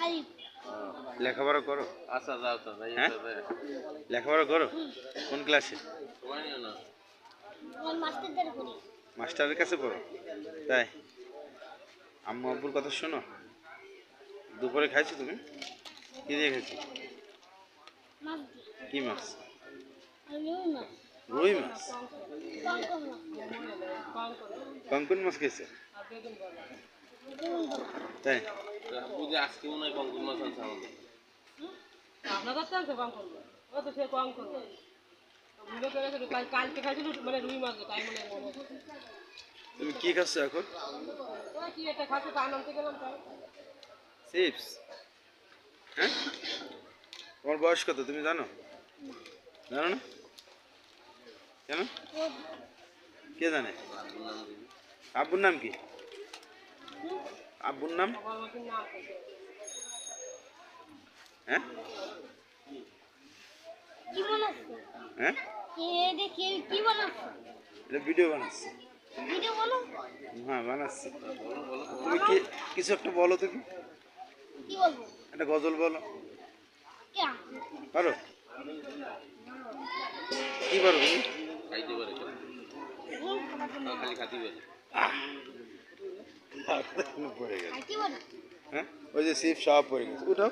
আলিফ। লেখাপড়া করো? আচ্ছা যাও তো যাই হ্যাঁ? তো লেখাপড়া করো? কোন ক্লাসে? সময় নিও না। আমার মাস্টারদের করি। মাস্টারের কাছে পড়ো? তাই? আম্মু আব্বুর কথা শোনো? দুপুরে খাইছো তুমি? কি দিয়ে খাইছো? মাছ দিয়ে। কি মাছ? আর রুই মাছ। রুই মাছ? কঙ্কন মাছ। কঙ্কন মাছ খেয়েছে? বেগুন বড়া। তাই? বুঝে আজকে মনে হয় কঙ্কুর মাছ আনছে আমাদের। আপনার কাছে আছে কঙ্কন মাছ? ও তো সে কঙ্কন মাছ। ভুলে করে গেছে, কালকে খাইছিল মানে রুই মাছ, তাই মনে মনে হচ্ছে। তুমি কি খাচ্ছ এখন? ওই কি একটা খাচ্ছে তা আনতে গেলাম তাই। চিপস? হ্যাঁ? তোমার বয়স কত তুমি জানো? জানো না? কেন? কে জানে? আব্বুর নাম কি? আব্বুর নাম? আমার মাসির নাম আছে। হ্যাঁ? কি বানাচ্ছে? হ্যাঁ? কি বানাচ্ছে? এটা ভিডিও বানাচ্ছি। ভিডিও বলো। হ্যাঁ বানাচ্ছি। তুমি কি কিছু একটা বলো তো? কি বলবো? একটা গজল বলো। কে? পারো? কি পারো তুমি? খাইতে পারে খালি খাতি পারে। পড়ে গেছে। কি বলো? হ্যাঁ ওই যে সিপ সব পড়ে গেছে। উঠাও।